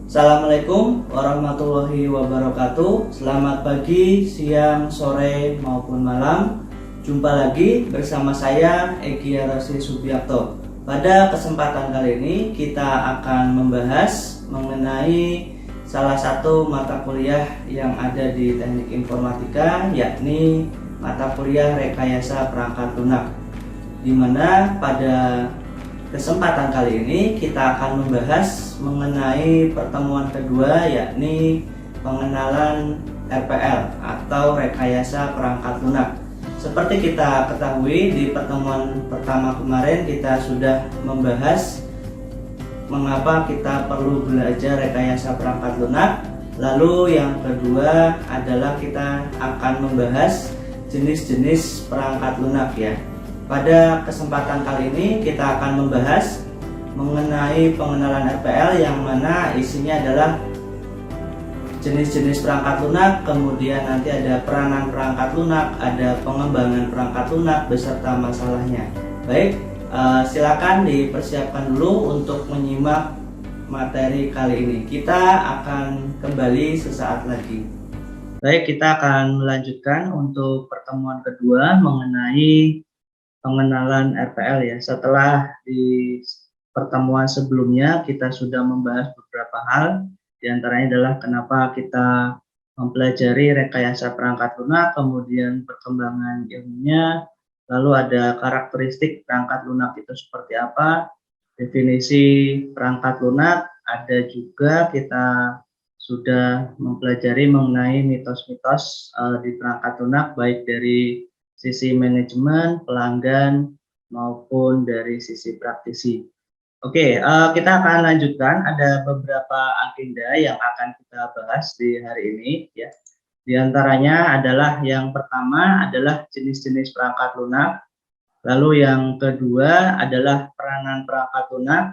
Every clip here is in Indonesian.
Assalamualaikum warahmatullahi wabarakatuh. Selamat pagi, siang, sore, maupun malam. Jumpa lagi bersama saya Egi Arasi Subiakto. Pada kesempatan kali ini kita akan membahas mengenai salah satu mata kuliah yang ada di Teknik Informatika, yakni mata kuliah Rekayasa Perangkat Lunak, di mana pada kesempatan kali ini kita akan membahas mengenai pertemuan kedua, yakni pengenalan RPL atau rekayasa perangkat lunak. Seperti kita ketahui, di pertemuan pertama kemarin kita sudah membahas mengapa kita perlu belajar rekayasa perangkat lunak. Lalu yang kedua adalah kita akan membahas jenis-jenis perangkat lunak ya. Pada kesempatan kali ini kita akan membahas mengenai pengenalan RPL, yang mana isinya adalah jenis-jenis perangkat lunak, kemudian nanti ada peranan perangkat lunak, ada pengembangan perangkat lunak beserta masalahnya. Baik, silakan dipersiapkan dulu untuk menyimak materi kali ini. Kita akan kembali sesaat lagi. Baik, kita akan melanjutkan untuk pertemuan kedua mengenai pengenalan RPL ya. Setelah di pertemuan sebelumnya kita sudah membahas beberapa hal, diantaranya adalah kenapa kita mempelajari rekayasa perangkat lunak, kemudian perkembangan ilmunya, lalu ada karakteristik perangkat lunak itu seperti apa, definisi perangkat lunak, ada juga kita sudah mempelajari mengenai mitos-mitos di perangkat lunak, baik dari sisi manajemen, pelanggan, maupun dari sisi praktisi. Oke, kita akan lanjutkan. Ada beberapa agenda yang akan kita bahas di hari ini ya. Di antaranya adalah yang pertama adalah jenis-jenis perangkat lunak. Lalu yang kedua adalah peranan perangkat lunak.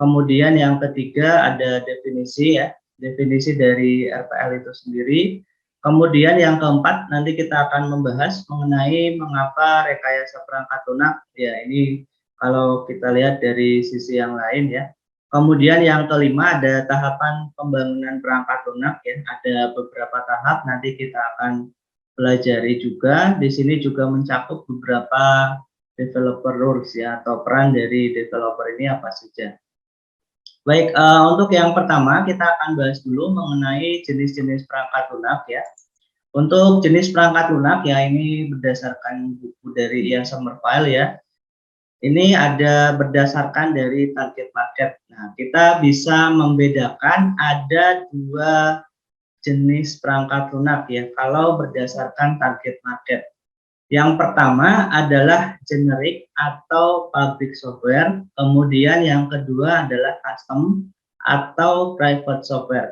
Kemudian yang ketiga ada definisi ya, definisi dari RPL itu sendiri. Kemudian yang keempat nanti kita akan membahas mengenai mengapa rekayasa perangkat lunak ya, ini kalau kita lihat dari sisi yang lain ya. Kemudian yang kelima ada tahapan pembangunan perangkat lunak ya, ada beberapa tahap nanti kita akan pelajari juga. Di sini juga mencakup beberapa developer rules ya, atau peran dari developer ini apa saja. Baik, untuk yang pertama kita akan bahas dulu mengenai jenis-jenis perangkat lunak ya. Untuk jenis perangkat lunak ya, ini berdasarkan buku dari Ian Sommerville ya. Ini ada berdasarkan dari target market. Nah, kita bisa membedakan ada dua jenis perangkat lunak ya, kalau berdasarkan target market. Yang pertama adalah generic atau public software, kemudian yang kedua adalah custom atau private software.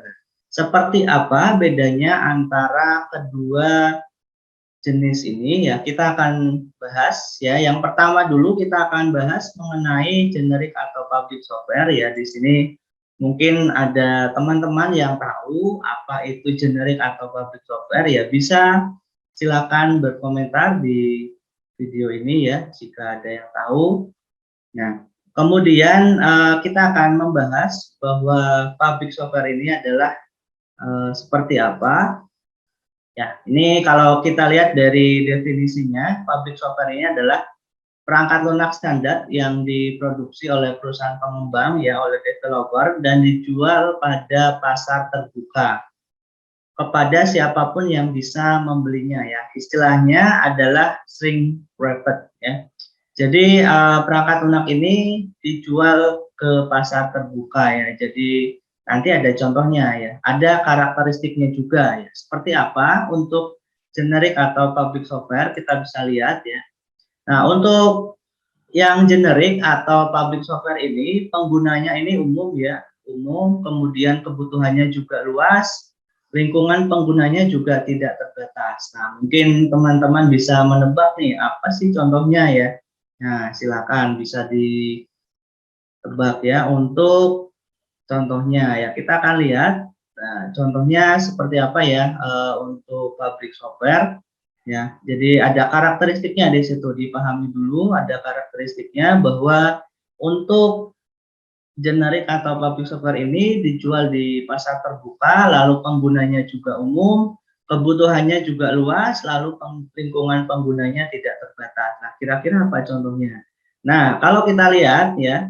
Seperti apa bedanya antara kedua jenis ini ya, kita akan bahas ya. Yang pertama dulu kita akan bahas mengenai generic atau public software ya. Di sini mungkin ada teman-teman yang tahu apa itu generic atau public software ya, bisa silakan berkomentar di video ini ya jika ada yang tahu. Nah, kemudian kita akan membahas bahwa public software ini adalah seperti apa. Ya, ini kalau kita lihat dari definisinya, public software ini adalah perangkat lunak standar yang diproduksi oleh perusahaan pengembang ya, oleh developer, dan dijual pada pasar terbuka kepada siapapun yang bisa membelinya ya. Istilahnya adalah shrink wrapped ya. Jadi perangkat lunak ini dijual ke pasar terbuka ya. Jadi nanti ada contohnya ya. Ada karakteristiknya juga ya. Seperti apa untuk generic atau public software, kita bisa lihat ya. Nah, untuk yang generic atau public software ini penggunanya ini umum ya, umum, kemudian kebutuhannya juga luas, lingkungan penggunanya juga tidak terbatas. Nah, mungkin teman-teman bisa menebak nih, apa sih contohnya ya. Nah, silakan bisa ditebak ya untuk contohnya ya. Kita akan lihat, nah, contohnya seperti apa ya untuk public software. Ya, jadi ada karakteristiknya di situ, dipahami dulu ada karakteristiknya, bahwa untuk Generic atau public software ini dijual di pasar terbuka, lalu penggunanya juga umum, kebutuhannya juga luas, lalu lingkungan penggunanya tidak terbatas. Nah, kira-kira apa contohnya? Nah, kalau kita lihat ya,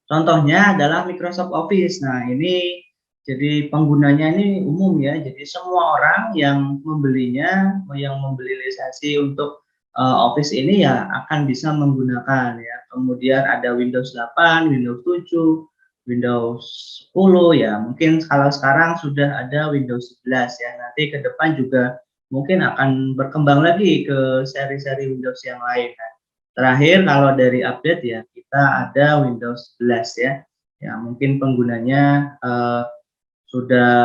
contohnya adalah Microsoft Office. Nah, ini jadi penggunanya ini umum ya. Jadi semua orang yang membelinya, yang membeli lisensi untuk Office ini ya akan bisa menggunakan ya. Kemudian ada Windows 8, Windows 7, Windows 10 ya. Mungkin kalau sekarang sudah ada Windows 11 ya. Nanti ke depan juga mungkin akan berkembang lagi ke seri-seri Windows yang lain. Nah, terakhir kalau dari update ya kita ada Windows 11 ya. Ya mungkin penggunanya sudah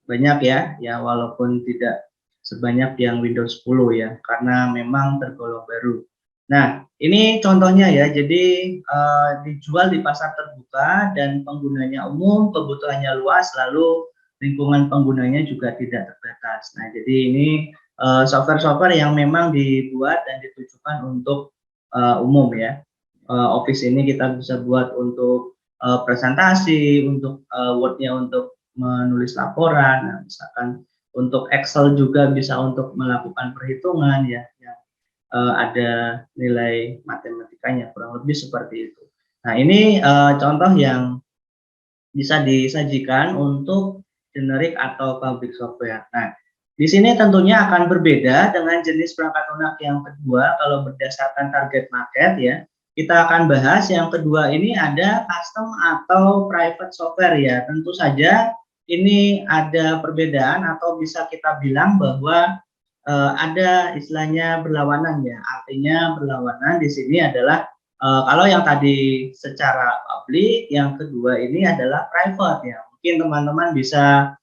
banyak ya, ya walaupun tidak sebanyak yang Windows 10 ya, karena memang tergolong baru. Nah, ini contohnya ya, jadi dijual di pasar terbuka dan penggunanya umum, kebutuhannya luas, lalu lingkungan penggunanya juga tidak terbatas. Nah, jadi ini software-software yang memang dibuat dan ditujukan untuk umum ya. Office ini kita bisa buat untuk presentasi, untuk Word-nya untuk menulis laporan, nah, misalkan untuk Excel juga bisa untuk melakukan perhitungan ya, yang ada nilai matematikanya kurang lebih seperti itu. Nah ini contoh yang bisa disajikan untuk generic atau public software. Nah di sini tentunya akan berbeda dengan jenis perangkat lunak yang kedua kalau berdasarkan target market ya. Kita akan bahas yang kedua ini ada custom atau private software ya. Tentu saja ini ada perbedaan atau bisa kita bilang bahwa ada istilahnya berlawanan ya. Artinya berlawanan di sini adalah kalau yang tadi secara publik, yang kedua ini adalah private ya. Mungkin teman-teman bisa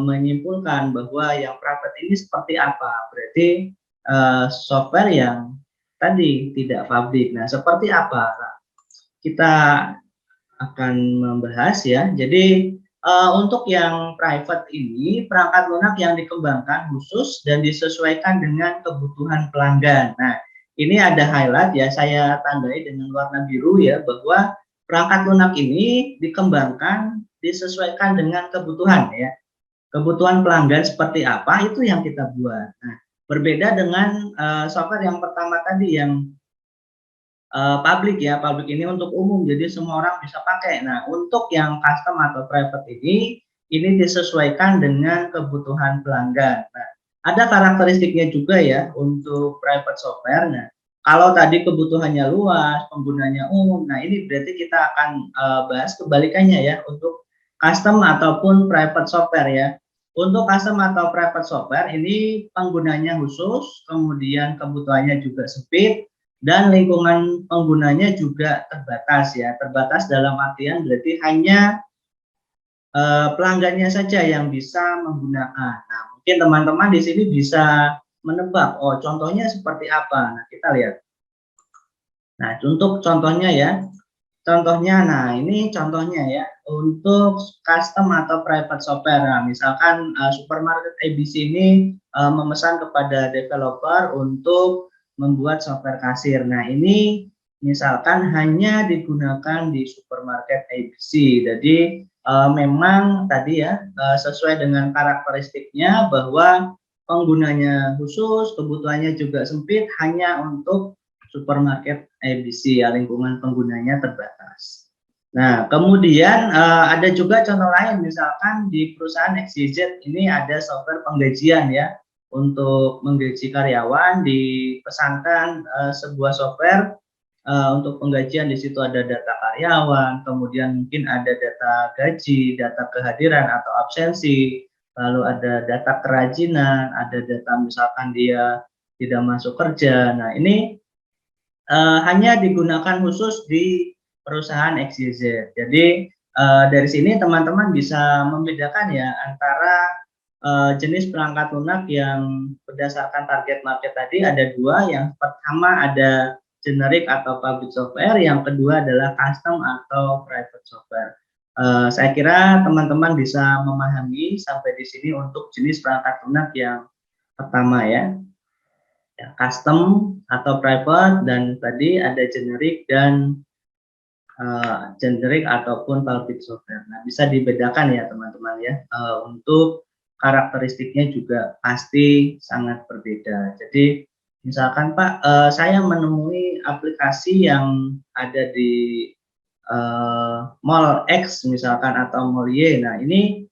menyimpulkan bahwa yang private ini seperti apa. Berarti software yang tadi tidak publik. Nah, seperti apa? Nah, kita akan membahas ya. Jadi untuk yang private ini perangkat lunak yang dikembangkan khusus dan disesuaikan dengan kebutuhan pelanggan. Nah, ini ada highlight ya, saya tandai dengan warna biru ya, bahwa perangkat lunak ini dikembangkan disesuaikan dengan kebutuhan ya. Kebutuhan pelanggan seperti apa itu yang kita buat. Nah, berbeda dengan software yang pertama tadi yang publik ya, publik ini untuk umum, jadi semua orang bisa pakai. Nah, untuk yang custom atau private ini disesuaikan dengan kebutuhan pelanggan. Nah, ada karakteristiknya juga ya untuk private software. Nah, kalau tadi kebutuhannya luas, penggunanya umum, nah ini berarti kita akan bahas kebalikannya ya untuk custom ataupun private software ya. Untuk custom atau private software ini penggunanya khusus, kemudian kebutuhannya juga sempit, dan lingkungan penggunanya juga terbatas ya. Terbatas dalam artian berarti hanya pelanggannya saja yang bisa menggunakan. Nah, mungkin teman-teman di sini bisa menebak, oh contohnya seperti apa. Nah, kita lihat. Nah, untuk contohnya ya. Contohnya, nah ini contohnya ya untuk custom atau private software. Nah, misalkan supermarket ABC ini memesan kepada developer untuk membuat software kasir. Nah, ini misalkan hanya digunakan di supermarket ABC. Jadi memang tadi ya sesuai dengan karakteristiknya bahwa penggunanya khusus, kebutuhannya juga sempit, hanya untuk supermarket ABC ya, lingkungan penggunanya terbatas. Nah, kemudian ada juga contoh lain, misalkan di perusahaan XYZ ini ada software penggajian ya, untuk menggaji karyawan dipesankan sebuah software untuk penggajian. Di situ ada data karyawan, kemudian mungkin ada data gaji, data kehadiran atau absensi, lalu ada data kerajinan, ada data misalkan dia tidak masuk kerja. Nah, ini hanya digunakan khusus di perusahaan XYZ. Jadi dari sini teman-teman bisa membedakan ya antara jenis perangkat lunak yang berdasarkan target market tadi ada dua. Yang pertama ada generic atau public software, yang kedua adalah custom atau private software. Saya kira teman-teman bisa memahami sampai di sini untuk jenis perangkat lunak yang pertama ya. Ya, custom atau private, dan tadi ada generic dan generic ataupun public software. Nah, bisa dibedakan ya teman-teman ya. Untuk karakteristiknya juga pasti sangat berbeda. Jadi misalkan Pak, saya menemui aplikasi yang ada di mall X misalkan atau mall Y. Nah, ini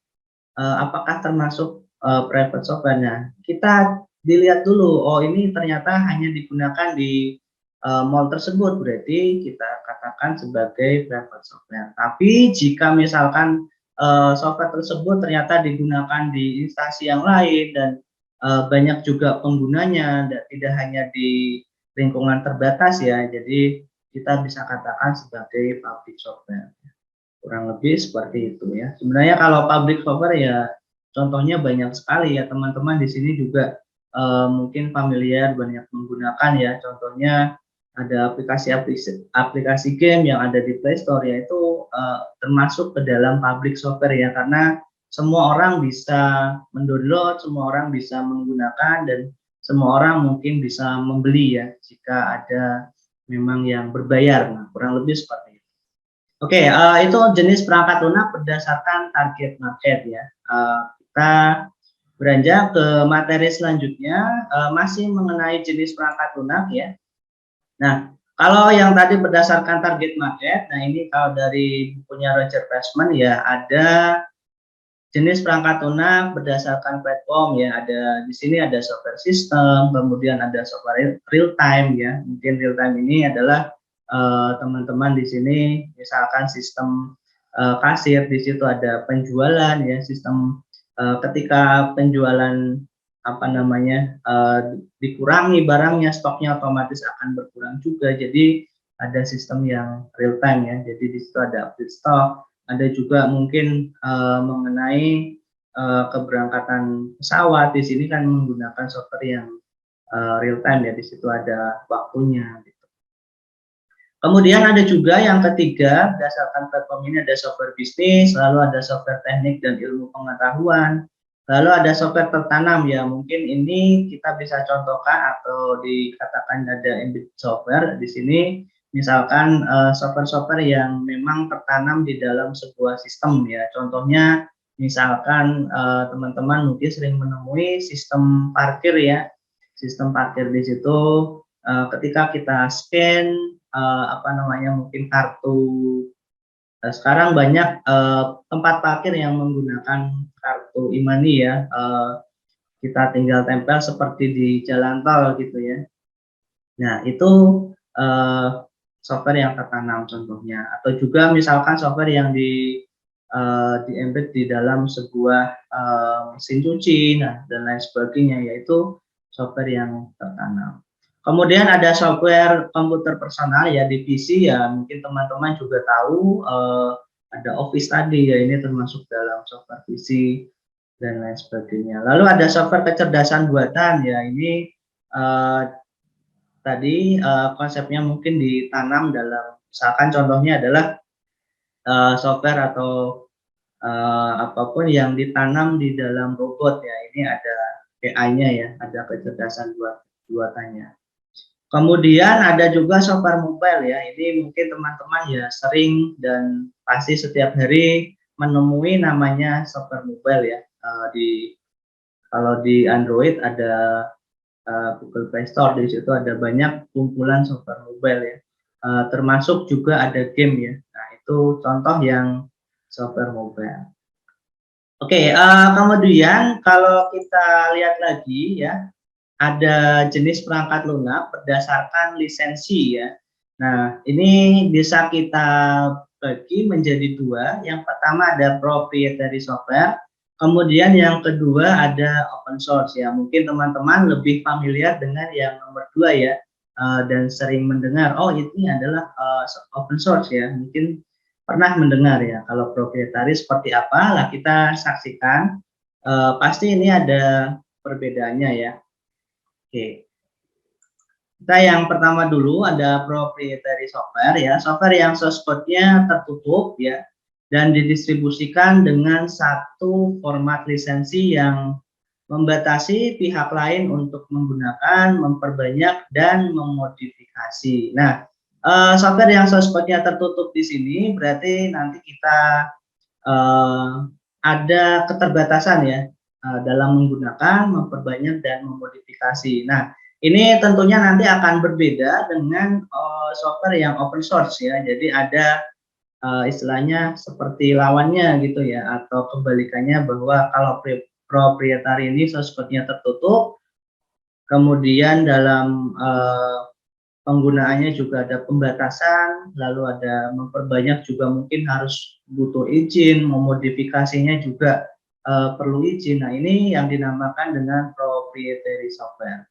apakah termasuk private software-nya? Kita dilihat dulu, oh ini ternyata hanya digunakan di mall tersebut, berarti kita katakan sebagai private software. Tapi jika misalkan software tersebut ternyata digunakan di instansi yang lain dan banyak juga penggunanya, dan tidak hanya di lingkungan terbatas ya, jadi kita bisa katakan sebagai public software. Kurang lebih seperti itu ya. Sebenarnya kalau public software ya contohnya banyak sekali ya teman-teman di sini juga mungkin familiar banyak menggunakan ya. Contohnya ada aplikasi game yang ada di Play Store yaitu termasuk ke dalam public software ya, karena semua orang bisa mendownload, semua orang bisa menggunakan, dan semua orang mungkin bisa membeli ya jika ada memang yang berbayar. Nah, kurang lebih seperti itu. Oke, itu jenis perangkat lunak berdasarkan target market ya. Kita beranjak ke materi selanjutnya, masih mengenai jenis perangkat lunak ya. Nah, kalau yang tadi berdasarkan target market, nah ini kalau dari bukunya Roger Pressman ya, ada jenis perangkat lunak berdasarkan platform ya. Ada di sini ada software system, kemudian ada software real time ya. Mungkin real time ini adalah teman-teman di sini misalkan sistem kasir, di situ ada penjualan ya, sistem ketika penjualan apa namanya dikurangi barangnya, stoknya otomatis akan berkurang juga. Jadi ada sistem yang real time ya. Jadi di situ ada update stok, ada juga mungkin mengenai keberangkatan pesawat. Di sini kan menggunakan software yang real time ya. Di situ ada waktunya. Kemudian ada juga yang ketiga, berdasarkan platform ini ada software bisnis, lalu ada software teknik dan ilmu pengetahuan, lalu ada software tertanam ya, mungkin ini kita bisa contohkan atau dikatakan ada embedded software di sini, misalkan software-software yang memang tertanam di dalam sebuah sistem ya, contohnya misalkan teman-teman mungkin sering menemui sistem parkir ya, sistem parkir di situ ketika kita scan apa namanya mungkin kartu, sekarang banyak tempat parkir yang menggunakan kartu e-money ya, kita tinggal tempel seperti di jalan tol gitu ya. Nah itu software yang tertanam contohnya, atau juga misalkan software yang di embed di dalam sebuah mesin cuci, nah dan lain sebagainya, yaitu software yang tertanam. Kemudian ada software komputer personal ya di PC ya, mungkin teman-teman juga tahu ada Office tadi ya, ini termasuk dalam software PC dan lain sebagainya. Lalu ada software kecerdasan buatan ya, ini tadi konsepnya mungkin ditanam dalam, misalkan contohnya adalah software atau apapun yang ditanam di dalam robot ya, ini ada AI-nya ya, ada kecerdasan buatannya. Kemudian ada juga software mobile ya, ini mungkin teman-teman ya sering dan pasti setiap hari menemui namanya software mobile ya. Kalau di Android ada Google Play Store, di situ ada banyak kumpulan software mobile ya, termasuk juga ada game ya. Nah itu contoh yang software mobile. Oke, kemudian kalau kita lihat lagi ya, ada jenis perangkat lunak berdasarkan lisensi ya. Nah, ini bisa kita bagi menjadi dua. Yang pertama ada proprietary software, kemudian yang kedua ada open source ya. Mungkin teman-teman lebih familiar dengan yang nomor dua ya, dan sering mendengar, oh ini adalah open source ya. Mungkin pernah mendengar ya. Kalau proprietary seperti apa? Lah kita saksikan. Pasti ini ada perbedaannya ya. Oke, kita yang pertama dulu ada proprietary software ya, software yang source code-nya tertutup ya, dan didistribusikan dengan satu format lisensi yang membatasi pihak lain untuk menggunakan, memperbanyak, dan memodifikasi. Nah, Software yang source code-nya tertutup di sini berarti nanti kita ada keterbatasan ya dalam menggunakan, memperbanyak dan memodifikasi. Nah, ini tentunya nanti akan berbeda dengan software yang open source ya. Jadi ada istilahnya seperti lawannya gitu ya, atau kebalikannya bahwa kalau proprietary ini source code-nya tertutup, kemudian dalam penggunaannya juga ada pembatasan, lalu ada memperbanyak juga mungkin harus butuh izin, memodifikasinya juga perlu izin. Nah, ini yang dinamakan dengan proprietary software.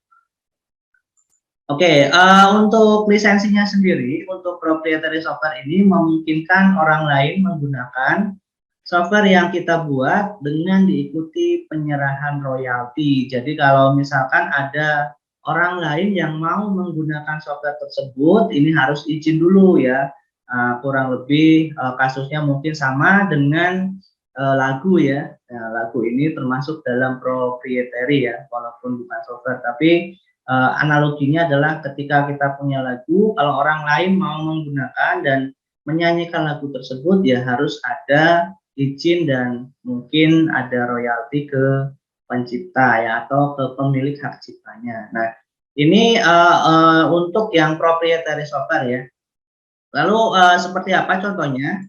Oke, untuk lisensinya sendiri, untuk proprietary software ini memungkinkan orang lain menggunakan software yang kita buat dengan diikuti penyerahan royalti. Jadi kalau misalkan ada orang lain yang mau menggunakan software tersebut, ini harus izin dulu ya. Kurang lebih kasusnya mungkin sama dengan lagu ya. Nah, lagu ini termasuk dalam proprietary ya, walaupun bukan software, tapi analoginya adalah ketika kita punya lagu, kalau orang lain mau menggunakan dan menyanyikan lagu tersebut ya harus ada izin dan mungkin ada royalti ke pencipta ya atau ke pemilik hak ciptanya. Nah, ini untuk yang proprietary software ya. Lalu seperti apa contohnya?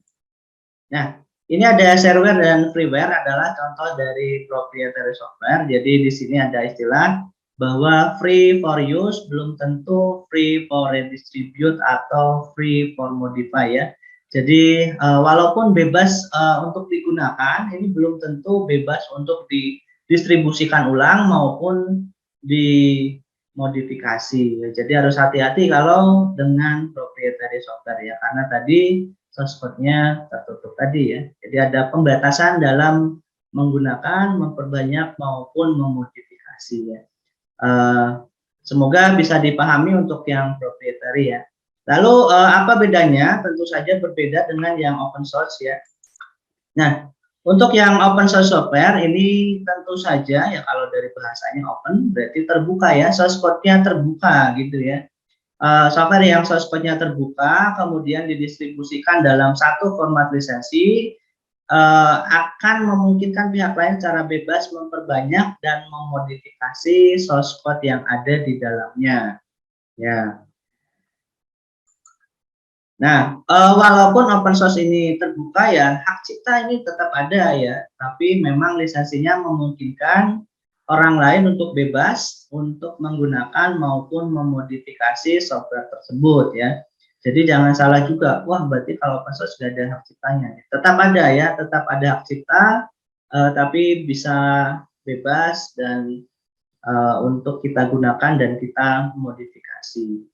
Nah, ini ada shareware dan freeware adalah contoh dari proprietary software. Jadi di sini ada istilah bahwa free for use belum tentu free for redistribute atau free for modify ya. Jadi walaupun bebas untuk digunakan, ini belum tentu bebas untuk didistribusikan ulang maupun dimodifikasi. Jadi harus hati-hati kalau dengan proprietary software ya, karena tadi source code-nya tertutup tadi ya. Jadi ada pembatasan dalam menggunakan, memperbanyak maupun memodifikasi ya. Semoga bisa dipahami untuk yang proprietary ya. Lalu apa bedanya? Tentu saja berbeda dengan yang open source ya. Nah, untuk yang open source software ini tentu saja ya kalau dari bahasanya open berarti terbuka ya, source code-nya terbuka gitu ya. Software yang source code-nya terbuka kemudian didistribusikan dalam satu format lisensi akan memungkinkan pihak lain secara bebas memperbanyak dan memodifikasi source code yang ada di dalamnya. Ya. Nah, walaupun open source ini terbuka ya, hak cipta ini tetap ada ya, tapi memang lisensinya memungkinkan orang lain untuk bebas untuk menggunakan maupun memodifikasi software tersebut ya. Jadi jangan salah juga, wah berarti kalau open source sudah ada hak ciptanya. Tetap ada ya, tetap ada hak cipta, tapi bisa bebas dan untuk kita gunakan dan kita modifikasi.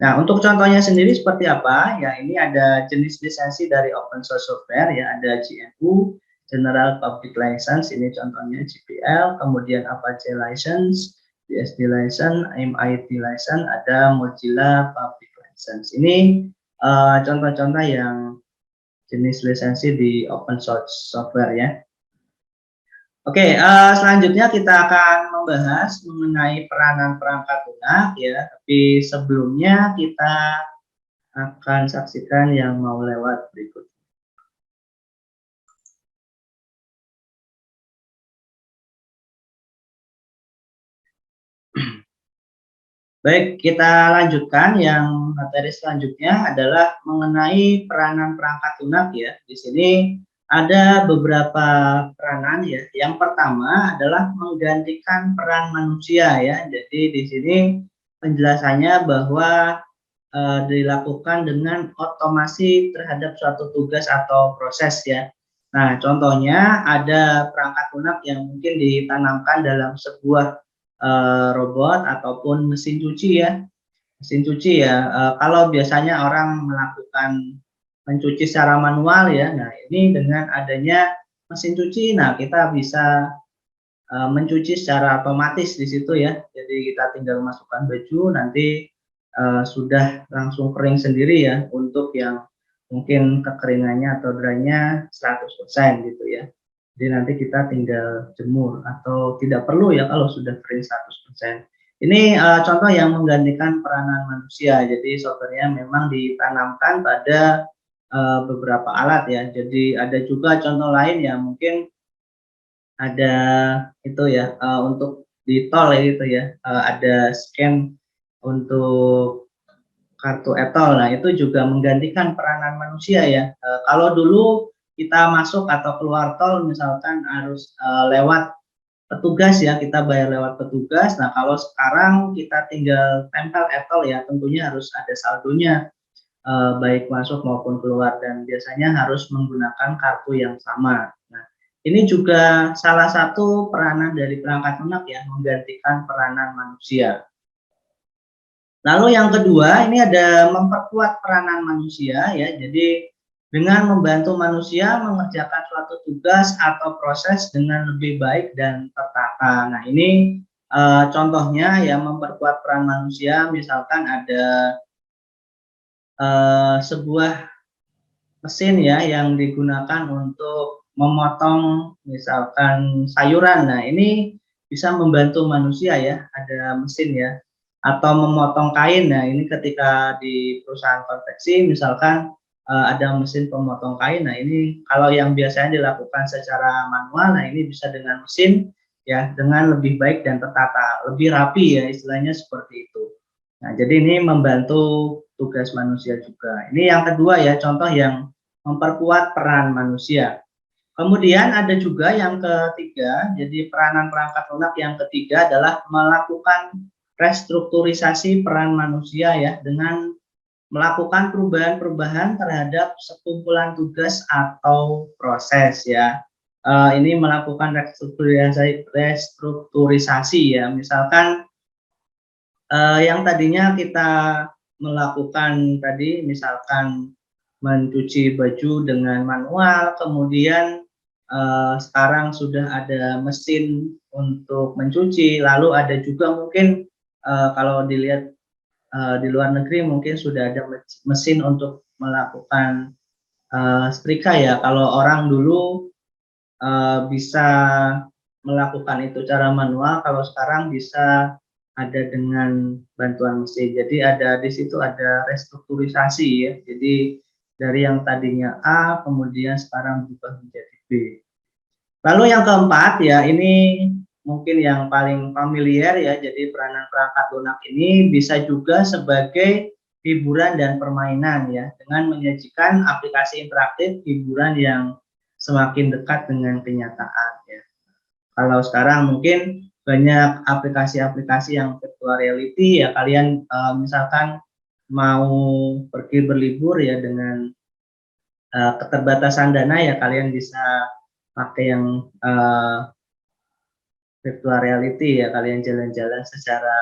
Nah, untuk contohnya sendiri seperti apa? Ya, ini ada jenis lisensi dari open source software ya, ada GNU, General Public License, ini contohnya GPL, kemudian Apache License, BSD License, MIT License, ada Mozilla Public License. Ini contoh-contoh yang jenis lisensi di open source software ya. Oke, selanjutnya kita akan membahas mengenai peranan perangkat lunak ya, tapi sebelumnya kita akan saksikan yang mau lewat berikut. Baik, kita lanjutkan yang materi selanjutnya adalah mengenai peranan perangkat lunak ya. Di sini ada beberapa peranan ya. Yang pertama adalah menggantikan peran manusia ya. Jadi di sini penjelasannya bahwa dilakukan dengan otomasi terhadap suatu tugas atau proses ya. Nah, contohnya ada perangkat lunak yang mungkin ditanamkan dalam sebuah robot ataupun mesin cuci ya. Mesin cuci ya, kalau biasanya orang melakukan mencuci secara manual ya, nah ini dengan adanya mesin cuci, nah kita bisa mencuci secara otomatis di situ ya. Jadi kita tinggal masukkan baju, nanti sudah langsung kering sendiri ya untuk yang mungkin kekeringannya atau drynya 100% gitu ya. Jadi nanti kita tinggal jemur atau tidak perlu ya kalau sudah kering 100%. Ini contoh yang menggantikan peranan manusia. Jadi softwarenya memang ditanamkan pada beberapa alat ya. Jadi ada juga contoh lain yang mungkin ada itu ya, untuk di tol ya gitu ya, ada scan untuk kartu e-tol. Nah, itu juga menggantikan peranan manusia ya. Kalau dulu kita masuk atau keluar tol misalkan harus lewat petugas ya, kita bayar lewat petugas. Nah, kalau sekarang kita tinggal tempel e-tol ya, tentunya harus ada saldonya, baik masuk maupun keluar, dan biasanya harus menggunakan kartu yang sama. Nah, ini juga salah satu peranan dari perangkat lunak ya, menggantikan peranan manusia. Lalu yang kedua, ini ada memperkuat peranan manusia ya. Jadi dengan membantu manusia mengerjakan suatu tugas atau proses dengan lebih baik dan tertata. Nah, ini contohnya ya, memperkuat peran manusia, misalkan ada sebuah mesin ya yang digunakan untuk memotong misalkan sayuran. Nah, ini bisa membantu manusia ya, ada mesin ya. Atau memotong kain. Nah, ini ketika di perusahaan konveksi misalkan ada mesin pemotong kain. Nah, ini kalau yang biasanya dilakukan secara manual, nah ini bisa dengan mesin ya, dengan lebih baik dan tertata, lebih rapi ya, istilahnya seperti itu. Nah, jadi ini membantu tugas manusia juga. Ini yang kedua ya, contoh yang memperkuat peran manusia. Kemudian ada juga yang ketiga, jadi peranan perangkat lunak yang ketiga adalah melakukan restrukturisasi peran manusia ya, dengan melakukan perubahan-perubahan terhadap sekumpulan tugas atau proses ya. Ini melakukan restrukturisasi ya, misalkan yang tadinya kita melakukan tadi misalkan mencuci baju dengan manual, kemudian sekarang sudah ada mesin untuk mencuci, lalu ada juga mungkin kalau dilihat di luar negeri mungkin sudah ada mesin untuk melakukan setrika ya. Kalau orang dulu bisa melakukan itu cara manual, kalau sekarang bisa ada dengan bantuan mesin. Jadi ada di situ ada restrukturisasi ya. Jadi dari yang tadinya A kemudian sekarang berubah menjadi B. Lalu yang keempat ya, ini mungkin yang paling familiar ya. Jadi peranan perangkat lunak ini bisa juga sebagai hiburan dan permainan ya, dengan menyajikan aplikasi interaktif hiburan yang semakin dekat dengan kenyataan ya. Kalau sekarang mungkin banyak aplikasi-aplikasi yang virtual reality ya, kalian misalkan mau pergi berlibur ya dengan keterbatasan dana ya, kalian bisa pakai yang virtual reality ya, kalian jalan-jalan secara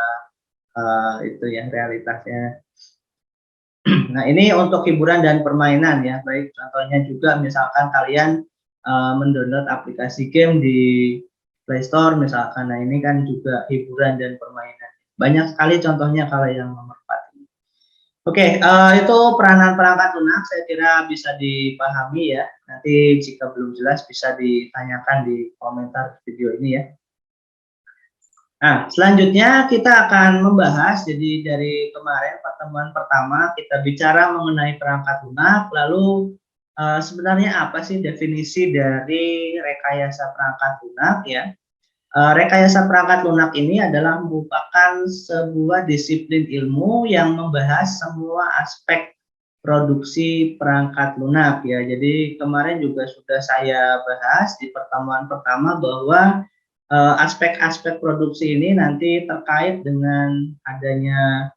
itu ya realitasnya. Nah, ini untuk hiburan dan permainan ya, baik contohnya juga misalkan kalian mendownload aplikasi game di Play Store misalkan. Nah, ini kan juga hiburan dan permainan. Banyak sekali contohnya kalau yang nomor 4 ini. Oke, itu peranan perangkat lunak, saya kira bisa dipahami ya. Nanti jika belum jelas bisa ditanyakan di komentar video ini ya. Nah, selanjutnya kita akan membahas, jadi dari kemarin pertemuan pertama kita bicara mengenai perangkat lunak, lalu sebenarnya apa sih definisi dari rekayasa perangkat lunak ya. Rekayasa perangkat lunak ini adalah merupakan sebuah disiplin ilmu yang membahas semua aspek produksi perangkat lunak ya. Jadi kemarin juga sudah saya bahas di pertemuan pertama bahwa aspek-aspek produksi ini nanti terkait dengan adanya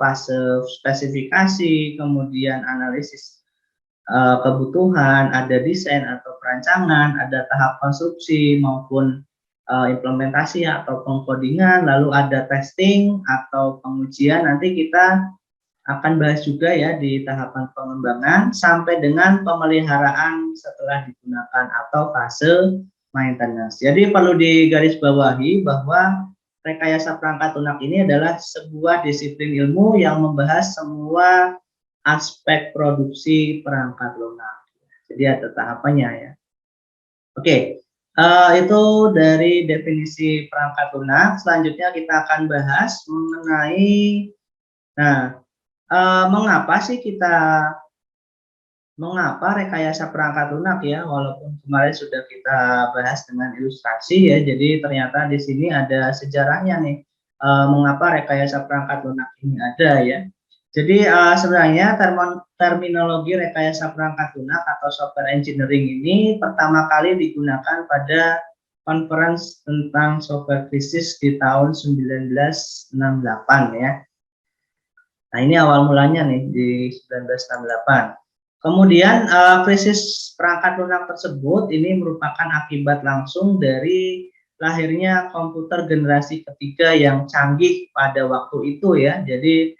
fase spesifikasi, kemudian analisis kebutuhan, ada desain atau perancangan, ada tahap konstruksi maupun implementasi atau pengkodingan, lalu ada testing atau pengujian. Nanti kita akan bahas juga ya di tahapan pengembangan sampai dengan pemeliharaan setelah digunakan atau fase maintenance. Jadi perlu digarisbawahi bahwa rekayasa perangkat lunak ini adalah sebuah disiplin ilmu yang membahas semua aspek produksi perangkat lunak. Jadi ada tahapannya ya. Oke, Itu dari definisi perangkat lunak. Selanjutnya kita akan bahas mengenai, nah, mengapa rekayasa perangkat lunak ya, walaupun kemarin sudah kita bahas dengan ilustrasi ya, jadi ternyata di sini ada sejarahnya nih, mengapa rekayasa perangkat lunak ini ada ya. Jadi sebenarnya terminologi rekayasa perangkat lunak atau software engineering ini pertama kali digunakan pada conference tentang software krisis di tahun 1968 ya. Nah, ini awal mulanya nih di 1968. Kemudian krisis perangkat lunak tersebut ini merupakan akibat langsung dari lahirnya komputer generasi ketiga yang canggih pada waktu itu ya. Jadi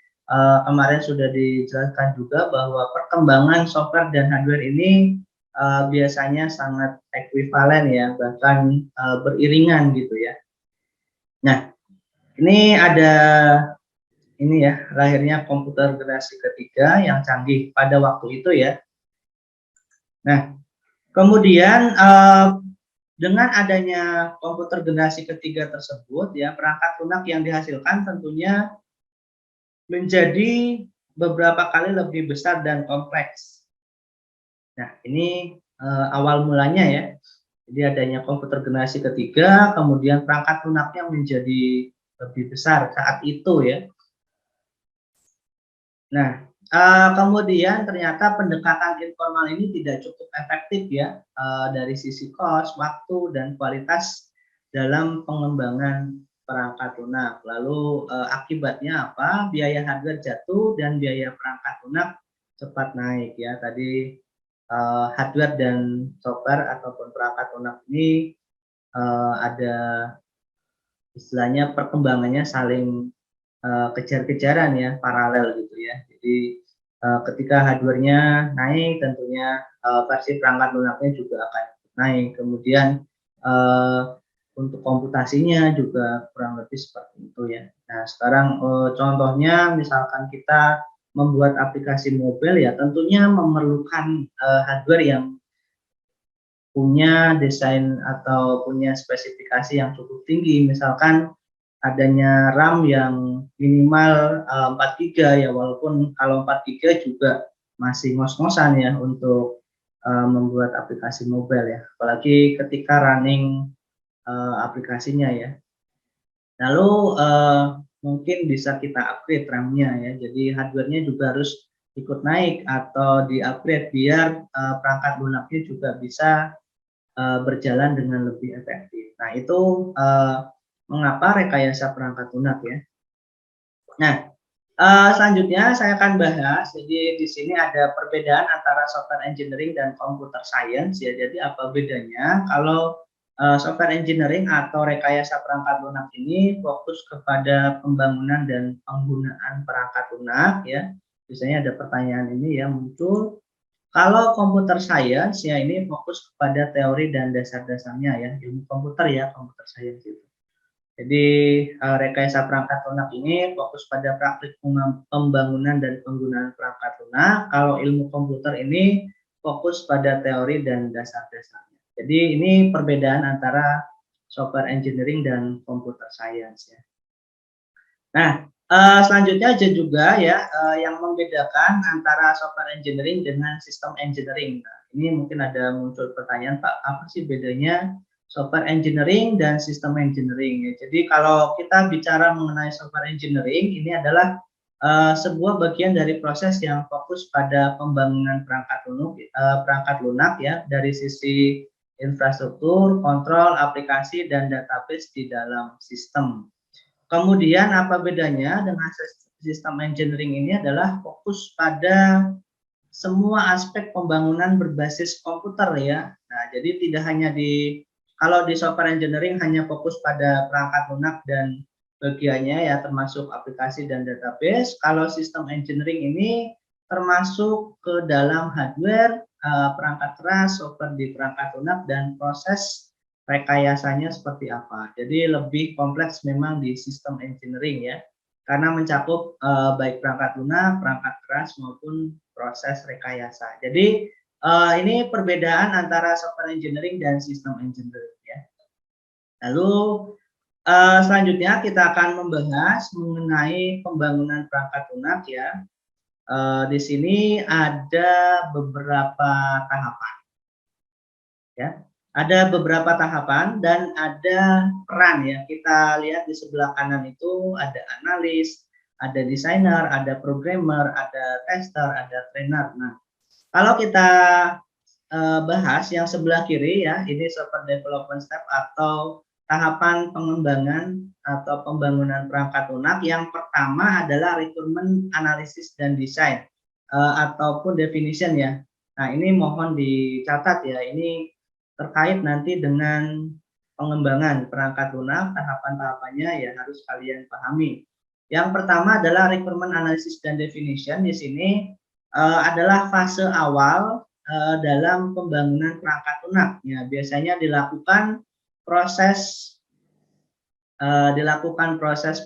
kemarin sudah dijelaskan juga bahwa perkembangan software dan hardware ini biasanya sangat ekuivalen ya, bahkan beriringan gitu ya. Nah, ini ada ini ya, lahirnya komputer generasi ketiga yang canggih pada waktu itu ya. Nah, kemudian dengan adanya komputer generasi ketiga tersebut ya, perangkat lunak yang dihasilkan tentunya menjadi beberapa kali lebih besar dan kompleks. Nah, ini awal mulanya ya. Jadi adanya komputer generasi ketiga, kemudian perangkat lunaknya menjadi lebih besar saat itu ya. Nah, kemudian ternyata pendekatan informal ini tidak cukup efektif ya, dari sisi kos, waktu, dan kualitas dalam pengembangan perangkat lunak. Lalu, akibatnya apa? Biaya hardware jatuh dan biaya perangkat lunak cepat naik ya. Tadi, hardware dan software ataupun perangkat lunak ini, ada istilahnya perkembangannya saling kejar-kejaran ya, paralel gitu ya. Jadi ketika hardware-nya naik, tentunya versi perangkat lunaknya juga akan naik. Kemudian untuk komputasinya juga kurang lebih seperti itu ya. Nah, sekarang contohnya misalkan kita membuat aplikasi mobile ya, tentunya memerlukan hardware yang punya desain atau punya spesifikasi yang cukup tinggi. Misalkan adanya RAM yang minimal 4 GB ya, walaupun kalau 4 GB juga masih ngos-ngosan ya untuk membuat aplikasi mobile ya, apalagi ketika running aplikasinya ya. Lalu mungkin bisa kita upgrade RAM-nya ya, jadi hardware-nya juga harus ikut naik atau di-upgrade biar perangkat lunaknya juga bisa berjalan dengan lebih efektif. Nah, itu mengapa rekayasa perangkat lunak ya. Nah, selanjutnya saya akan bahas, jadi di sini ada perbedaan antara software engineering dan computer science ya. Jadi apa bedanya? Kalau software engineering atau rekayasa perangkat lunak ini fokus kepada pembangunan dan penggunaan perangkat lunak ya. Biasanya ada pertanyaan ini ya muncul. Kalau computer science ya ini fokus kepada teori dan dasar-dasarnya ya, ilmu komputer ya, computer science itu. Jadi rekayasa perangkat lunak ini fokus pada praktik pembangunan dan penggunaan perangkat lunak. Kalau ilmu komputer ini fokus pada teori dan dasar-dasarnya. Jadi ini perbedaan antara software engineering dan computer science ya. Nah, selanjutnya aja juga ya, yang membedakan antara software engineering dengan sistem engineering. Nah, ini mungkin ada muncul pertanyaan, Pak, apa sih bedanya software engineering dan sistem engineering ya? Jadi kalau kita bicara mengenai software engineering, ini adalah sebuah bagian dari proses yang fokus pada pembangunan perangkat lunak ya, dari sisi infrastruktur, kontrol, aplikasi, dan database di dalam sistem. Kemudian apa bedanya dengan sistem engineering ini adalah fokus pada semua aspek pembangunan berbasis komputer ya. Nah, jadi tidak hanya kalau di software engineering hanya fokus pada perangkat lunak dan bagiannya ya, termasuk aplikasi dan database. Kalau sistem engineering ini termasuk ke dalam hardware, perangkat keras, software di perangkat lunak, dan proses rekayasanya seperti apa. Jadi lebih kompleks memang di sistem engineering ya, karena mencakup baik perangkat lunak, perangkat keras maupun proses rekayasa. Jadi ini perbedaan antara software engineering dan sistem engineering Lalu selanjutnya kita akan membahas mengenai pembangunan perangkat lunak ya. Di sini ada beberapa tahapan ya. Ada beberapa tahapan dan ada peran ya. Kita lihat di sebelah kanan itu ada analis, ada desainer, ada programmer, ada tester, ada trainer. Nah, kalau kita bahas yang sebelah kiri ya, ini software development step atau tahapan pengembangan atau pembangunan perangkat lunak. Yang pertama adalah requirement analysis dan design ataupun definition ya. Nah, ini mohon dicatat ya, ini terkait nanti dengan pengembangan perangkat lunak, tahapan-tahapannya ya harus kalian pahami. Yang pertama adalah requirement analysis dan definition. Di sini adalah fase awal dalam pembangunan perangkat lunak. Ya, biasanya dilakukan proses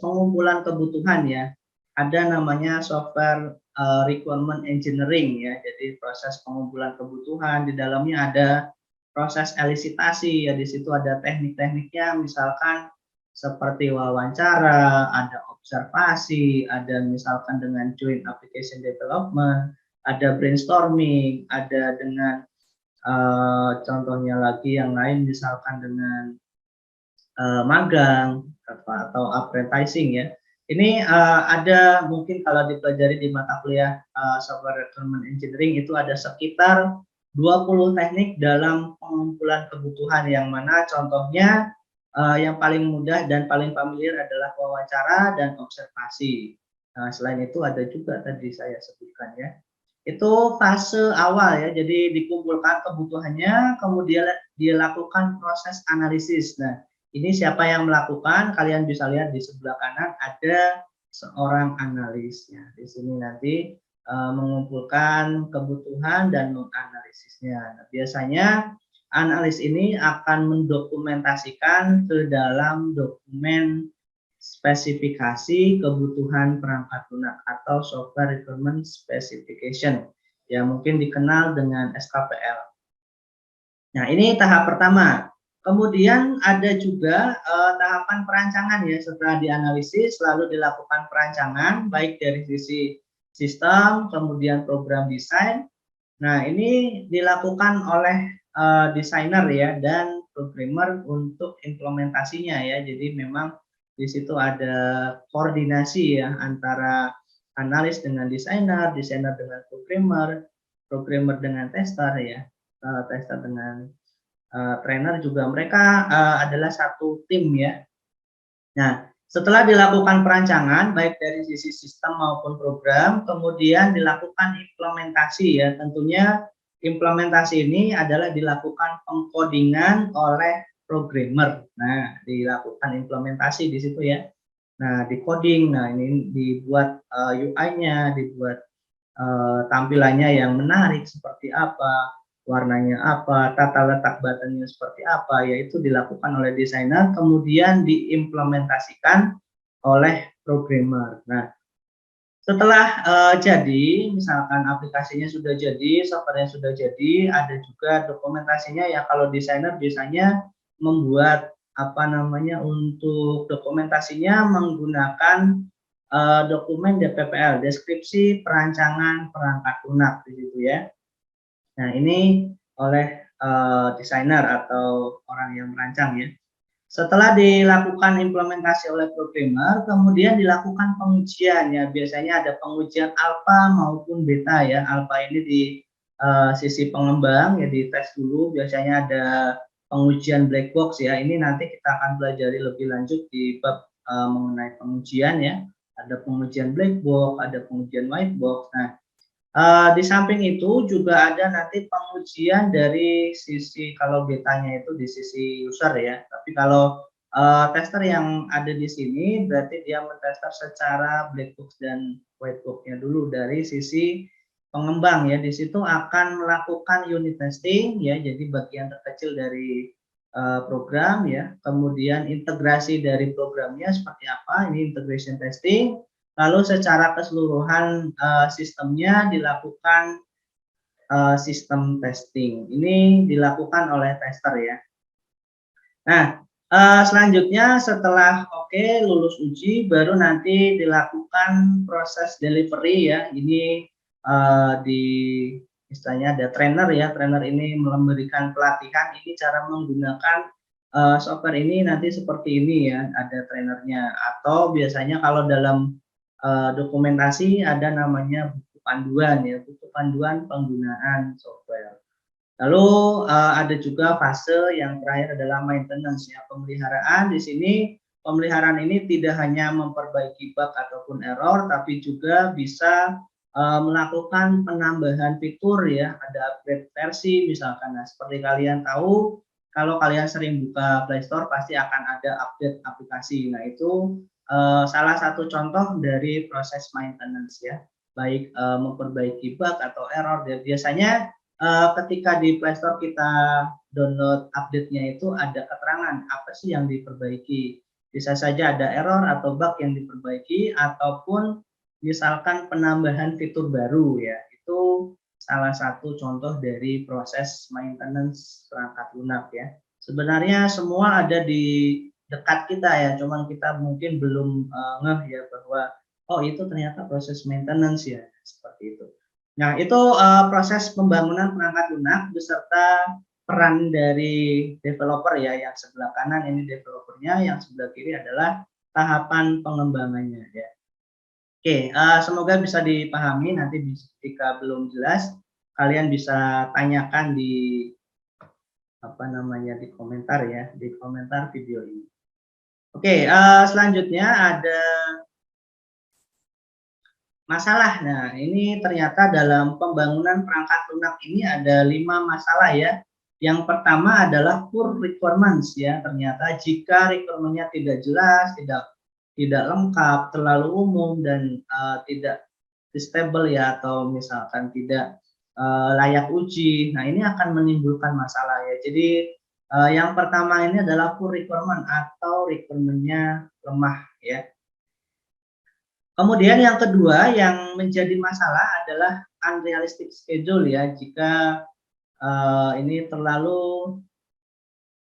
pengumpulan kebutuhan ya. Ada namanya software requirement engineering ya. Jadi proses pengumpulan kebutuhan, di dalamnya ada proses elisitasi ya. Di situ ada teknik-tekniknya, misalkan seperti wawancara, ada observasi, ada misalkan dengan joint application development, ada brainstorming, ada dengan contohnya lagi yang lain misalkan dengan magang atau apprenticing ya. Ini ada mungkin kalau dipelajari di mata kuliah software requirement engineering itu ada sekitar 20 teknik dalam pengumpulan kebutuhan, yang mana contohnya yang paling mudah dan paling familiar adalah wawancara dan observasi. Nah, selain itu ada juga tadi saya sebutkan ya. Itu fase awal ya, jadi dikumpulkan kebutuhannya, kemudian dilakukan proses analisis. Nah, ini siapa yang melakukan? Kalian bisa lihat di sebelah kanan ada seorang analisnya. Di sini nanti mengumpulkan kebutuhan dan menganalisisnya. Nah, biasanya analis ini akan mendokumentasikan ke dalam dokumen spesifikasi kebutuhan perangkat lunak atau software requirement specification yang mungkin dikenal dengan SKPL. Nah, ini tahap pertama. Kemudian ada juga tahapan perancangan ya. Setelah dianalisis lalu dilakukan perancangan baik dari sisi sistem, kemudian program desain. Nah, ini dilakukan oleh desainer ya dan programmer untuk implementasinya ya. Jadi memang di situ ada koordinasi ya antara analis dengan desainer, desainer dengan programmer, programmer dengan tester ya, tester dengan trainer juga. Mereka adalah satu tim ya. Nah, setelah dilakukan perancangan baik dari sisi sistem maupun program, kemudian dilakukan implementasi ya. Tentunya implementasi ini adalah dilakukan pengkodingan oleh programmer. Nah, dilakukan implementasi di situ ya. Nah, di coding, nah ini dibuat UI-nya, dibuat tampilannya yang menarik seperti apa, warnanya apa, tata letak buttonnya seperti apa, yaitu dilakukan oleh desainer, kemudian diimplementasikan oleh programmer. Nah, setelah jadi, misalkan aplikasinya sudah jadi, softwarenya sudah jadi, ada juga dokumentasinya ya. Kalau desainer biasanya membuat apa namanya untuk dokumentasinya menggunakan dokumen DPPL, deskripsi perancangan perangkat lunak di situ ya. Nah, ini oleh desainer atau orang yang merancang ya. Setelah dilakukan implementasi oleh programmer, kemudian dilakukan pengujian ya. Biasanya ada pengujian alpha maupun beta ya. Alpha ini di sisi pengembang ya, di tes dulu. Biasanya ada pengujian black box ya. Ini nanti kita akan pelajari lebih lanjut di bab mengenai pengujian ya. Ada pengujian black box, ada pengujian white box. Nah, di samping itu juga ada nanti pengujian dari sisi, kalau betanya itu di sisi user ya. Tapi kalau tester yang ada di sini berarti dia mentester secara black box dan white box-nya dulu dari sisi pengembang ya. Di situ akan melakukan unit testing ya. Jadi bagian terkecil dari program ya. Kemudian integrasi dari programnya seperti apa? Ini integration testing. Lalu secara keseluruhan sistemnya dilakukan sistem testing. Ini dilakukan oleh tester ya. Nah, Selanjutnya setelah oke, lulus uji, baru nanti dilakukan proses delivery ya. Ini, di istilahnya ada trainer ya, trainer ini memberikan pelatihan, ini cara menggunakan, software ini nanti seperti ini ya, ada trainernya. Atau biasanya kalau dalam, dokumentasi ada namanya buku panduan ya, buku panduan penggunaan software. Lalu, ada juga fase yang terakhir adalah maintenance ya, pemeliharaan. Di sini pemeliharaan ini tidak hanya memperbaiki bug ataupun error, tapi juga bisa, melakukan penambahan fitur ya, ada upgrade versi misalkan. Nah, seperti kalian tahu, kalau kalian sering buka Play Store pasti akan ada update aplikasi. Nah, itu, salah satu contoh dari proses maintenance ya, baik, memperbaiki bug atau error. Dan biasanya ketika di Play Store kita download update-nya itu ada keterangan apa sih yang diperbaiki. Bisa saja ada error atau bug yang diperbaiki ataupun misalkan penambahan fitur baru ya. Itu salah satu contoh dari proses maintenance perangkat lunak ya. Sebenarnya semua ada di dekat kita ya, cuman kita mungkin belum ngeh ya bahwa oh itu ternyata proses maintenance ya, seperti itu. Nah, itu, proses pembangunan perangkat lunak beserta peran dari developer ya, yang sebelah kanan ini developernya, yang sebelah kiri adalah tahapan pengembangannya ya. Oke, semoga bisa dipahami, nanti jika belum jelas, kalian bisa tanyakan di, apa namanya, di komentar ya, di komentar video ini. Oke, selanjutnya ada masalah. Nah, ini ternyata dalam pembangunan perangkat lunak ini ada 5 masalah ya. Yang pertama adalah poor requirements ya. Ternyata jika requirement-nya tidak jelas, tidak lengkap, terlalu umum dan tidak stable ya, atau misalkan tidak layak uji. Nah, ini akan menimbulkan masalah ya. Jadi yang pertama ini adalah poor requirement atau requirement-nya lemah ya. Kemudian yang kedua yang menjadi masalah adalah unrealistic schedule ya, jika, ini terlalu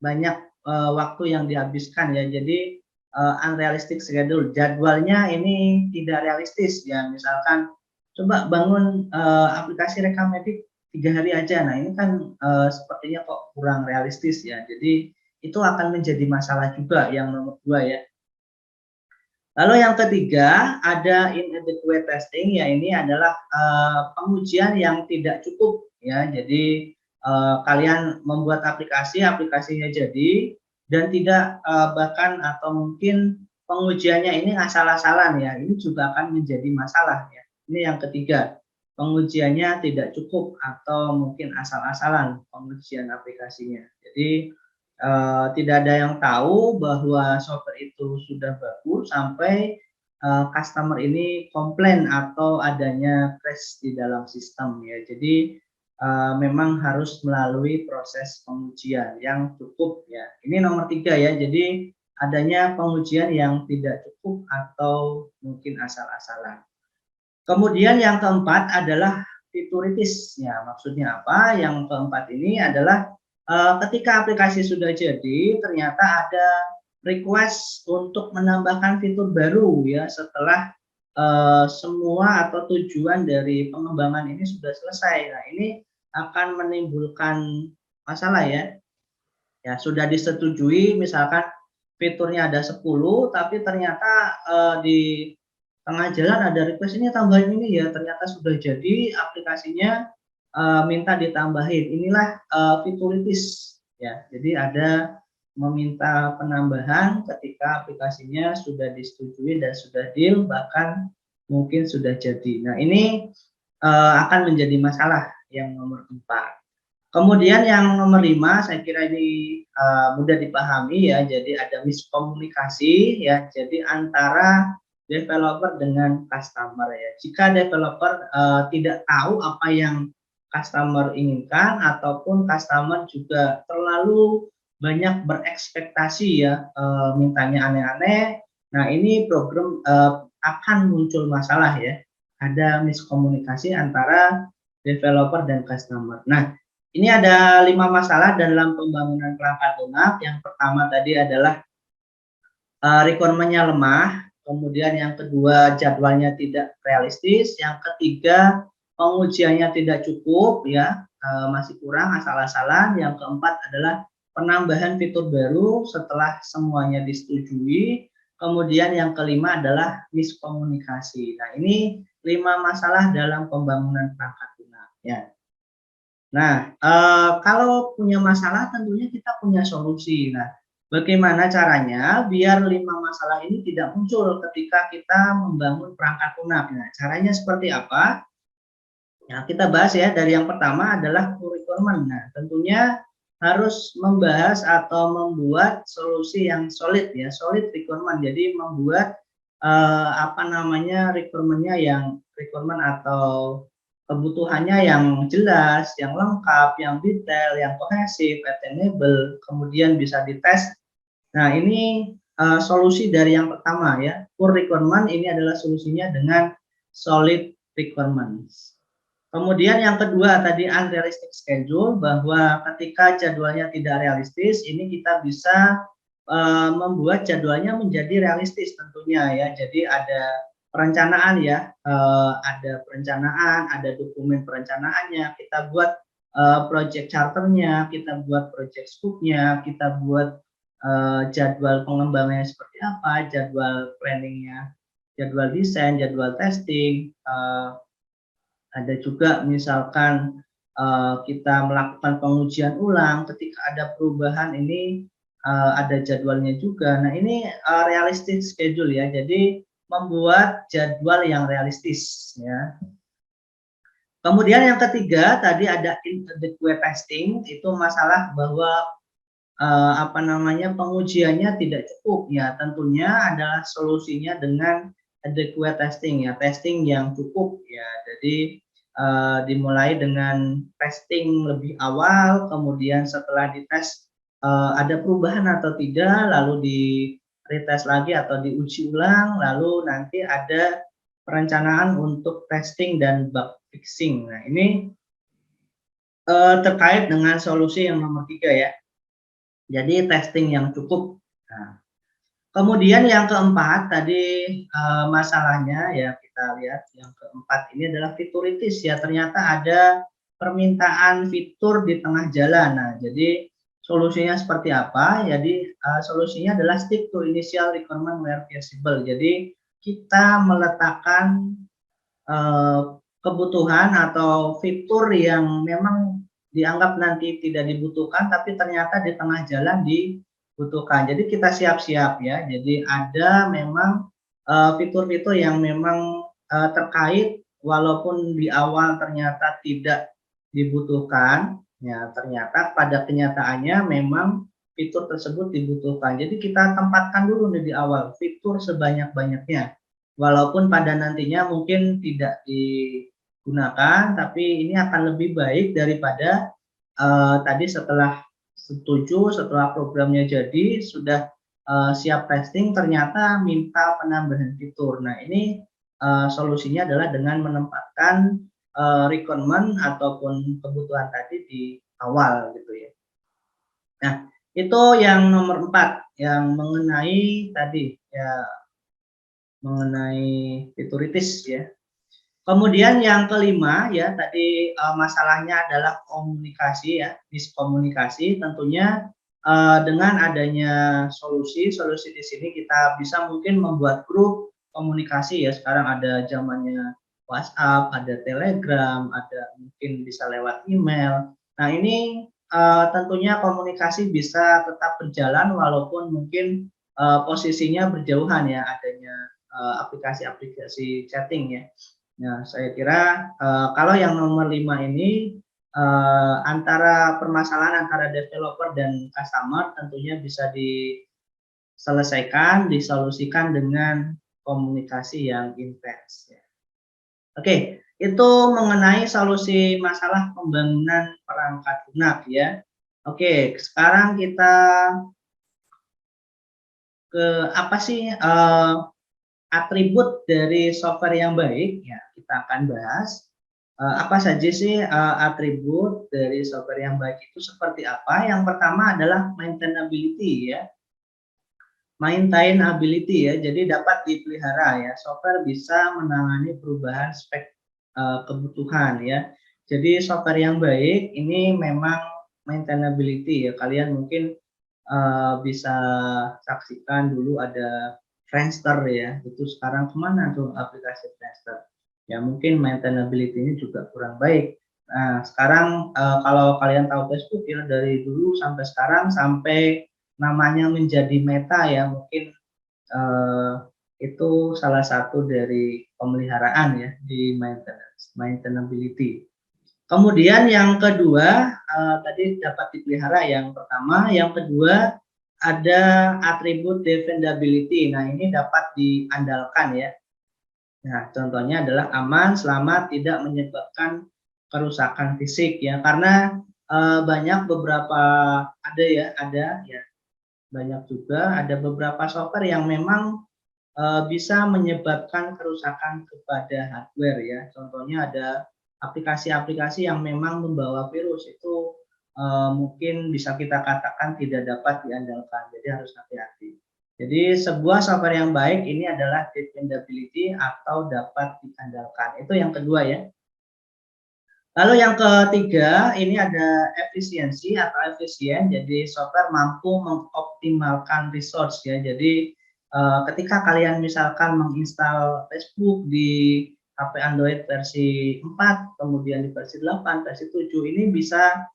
banyak, waktu yang dihabiskan ya. Jadi, unrealistic schedule, jadwalnya ini tidak realistis ya. Misalkan coba bangun, aplikasi rekam medik 3 hari aja. Nah, ini kan, sepertinya kok kurang realistis ya. Jadi itu akan menjadi masalah juga yang nomor 2 ya. Lalu yang ketiga ada inadequate testing, ya ini adalah, pengujian yang tidak cukup ya. Jadi, kalian membuat aplikasi, aplikasinya jadi dan tidak, bahkan atau mungkin pengujiannya ini asal-asalan ya, ini juga akan menjadi masalah ya. Ini yang ketiga, pengujiannya tidak cukup atau mungkin asal-asalan pengujian aplikasinya. Jadi tidak ada yang tahu bahwa software itu sudah bagus sampai, customer ini komplain atau adanya crash di dalam sistem ya. Jadi, memang harus melalui proses pengujian yang cukup ya. Ini nomor 3 ya, jadi adanya pengujian yang tidak cukup atau mungkin asal-asalan. Kemudian yang keempat adalah fituritis ya, maksudnya apa? Yang keempat ini adalah ketika aplikasi sudah jadi, ternyata ada request untuk menambahkan fitur baru ya setelah, semua atau tujuan dari pengembangan ini sudah selesai. Nah, ini akan menimbulkan masalah ya. Ya sudah disetujui misalkan fiturnya ada 10, tapi ternyata, di tengah jalan ada request, "Ini tambahin ini ya," ternyata sudah jadi aplikasinya, minta ditambahin. Inilah, fituritis ya. Jadi ada meminta penambahan ketika aplikasinya sudah disetujui dan sudah deal, bahkan mungkin sudah jadi. Nah, ini, akan menjadi masalah yang nomor 4. Kemudian yang nomor 5 saya kira ini, mudah dipahami ya, jadi ada miskomunikasi ya, jadi antara developer dengan customer ya. Jika developer, tidak tahu apa yang customer inginkan ataupun customer juga terlalu banyak berekspektasi ya, mintanya aneh-aneh, nah ini program, akan muncul masalah ya, ada miskomunikasi antara developer dan customer. Nah, Ini ada 5 masalah dalam pembangunan perangkat lunak. Yang pertama tadi adalah requirement-nya lemah, kemudian yang kedua jadwalnya tidak realistis, yang ketiga pengujiannya tidak cukup ya, masih kurang asal-asalan, yang keempat adalah penambahan fitur baru setelah semuanya disetujui, kemudian yang kelima adalah miskomunikasi. Nah, ini 5 masalah dalam pembangunan perangkat lunak ya. Nah, kalau punya masalah tentunya kita punya solusi. Nah, bagaimana caranya biar 5 masalah ini tidak muncul ketika kita membangun perangkat lunak? Nah, caranya seperti apa? Nah, kita bahas ya, dari yang pertama adalah requirement. Nah, tentunya harus membahas atau membuat solusi yang solid ya, solid requirement. Jadi membuat apa namanya, requirement-nya yang requirement atau kebutuhannya yang jelas, yang lengkap, yang detail, yang kohesif, attainable, kemudian bisa dites. Nah, ini solusi dari yang pertama ya, poor requirement ini adalah solusinya dengan solid requirements. Kemudian yang kedua tadi unrealistic schedule, bahwa ketika jadwalnya tidak realistis, ini kita bisa membuat jadwalnya menjadi realistis tentunya ya. Jadi ada perencanaan ya, ada perencanaan, ada dokumen perencanaannya, kita buat project charternya, kita buat project scope-nya, kita buat jadwal pengembangannya seperti apa, jadwal planningnya, jadwal desain, jadwal testing, ada juga misalkan kita melakukan pengujian ulang ketika ada perubahan, ini ada jadwalnya juga. Nah, ini realistic schedule ya, jadi membuat jadwal yang realistis ya. Kemudian yang ketiga tadi ada inadequate testing, itu masalah bahwa apa namanya, pengujiannya tidak cukup ya, tentunya adalah solusinya dengan adequate testing ya, testing yang cukup ya. Jadi dimulai dengan testing lebih awal, kemudian setelah dites ada perubahan atau tidak, lalu di retest lagi atau diuji ulang, lalu nanti ada perencanaan untuk testing dan bug fixing. Nah, ini terkait dengan solusi yang nomor 3 ya. Jadi testing yang cukup. Nah, kemudian yang keempat tadi masalahnya ya, kita lihat yang keempat ini adalah fituritis ya, ternyata ada permintaan fitur di tengah jalan. Nah, jadi solusinya seperti apa? Jadi solusinya adalah stick to initial requirement where feasible. Jadi kita meletakkan kebutuhan atau fitur yang memang dianggap nanti tidak dibutuhkan, tapi ternyata di tengah jalan dibutuhkan. Jadi kita siap-siap ya. Jadi ada memang fitur-fitur yang memang terkait, walaupun di awal ternyata tidak dibutuhkan, ya ternyata pada kenyataannya memang fitur tersebut dibutuhkan. Jadi kita tempatkan dulu nih di awal fitur sebanyak-banyaknya. Walaupun pada nantinya mungkin tidak digunakan, tapi ini akan lebih baik daripada tadi setelah setuju, setelah programnya jadi, sudah siap testing, ternyata minta penambahan fitur. Nah, ini solusinya adalah dengan menempatkan requirement ataupun kebutuhan tadi di awal gitu ya. Nah, itu yang nomor 4, yang mengenai tadi ya, mengenai fituritis ya. Kemudian yang kelima ya, tadi masalahnya adalah komunikasi ya, miskomunikasi. Tentunya dengan adanya solusi di sini kita bisa mungkin membuat grup komunikasi ya. Sekarang ada zamannya WhatsApp, ada Telegram, ada mungkin bisa lewat email. Nah, ini tentunya komunikasi bisa tetap berjalan walaupun mungkin posisinya berjauhan ya, adanya aplikasi-aplikasi chatting ya. Nah, saya kira kalau yang nomor 5 ini antara permasalahan antara developer dan customer tentunya bisa diselesaikan, disolusikan dengan komunikasi yang intens ya. Oke, itu mengenai solusi masalah pembangunan perangkat lunak ya. Oke, sekarang kita ke apa sih atribut dari software yang baik ya, kita akan bahas. Apa saja sih atribut dari software yang baik itu seperti apa? Yang pertama adalah maintainability ya. Maintainability ya, jadi dapat dipelihara ya. Software bisa menangani perubahan spek kebutuhan ya. Jadi software yang baik ini memang maintainability ya. Kalian mungkin bisa saksikan dulu ada Friendster ya. Itu sekarang kemana tuh aplikasi Friendster? Ya mungkin maintainability-nya juga kurang baik. Nah, sekarang kalau kalian tahu Facebook ya dari dulu sampai sekarang sampai namanya menjadi Meta ya, mungkin itu salah satu dari pemeliharaan ya di maintainability. Kemudian yang kedua tadi dapat dipelihara yang pertama, yang kedua ada atribut defendability. Nah, ini dapat diandalkan ya. Nah, contohnya adalah aman, selamat, tidak menyebabkan kerusakan fisik ya. Karena banyak beberapa ada ya banyak juga ada beberapa software yang memang bisa menyebabkan kerusakan kepada hardware ya. Contohnya ada aplikasi-aplikasi yang memang membawa virus itu mungkin bisa kita katakan tidak dapat diandalkan. Jadi harus hati-hati. Jadi sebuah software yang baik ini adalah dependability atau dapat diandalkan. Itu yang kedua ya. Lalu yang ketiga, ini ada efisiensi atau efisien. Jadi software mampu mengoptimalkan resource ya. Jadi ketika kalian misalkan menginstal Facebook di HP Android versi 4, kemudian di versi 8, versi 7, ini bisa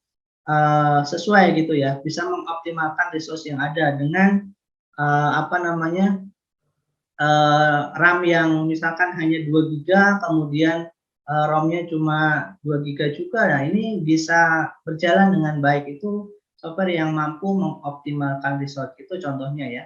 sesuai gitu ya, bisa mengoptimalkan resource yang ada dengan apa namanya RAM yang misalkan hanya 2 giga, kemudian ROM-nya cuma 2 giga juga. Nah, ini bisa berjalan dengan baik. Itu software yang mampu mengoptimalkan resource, itu contohnya ya.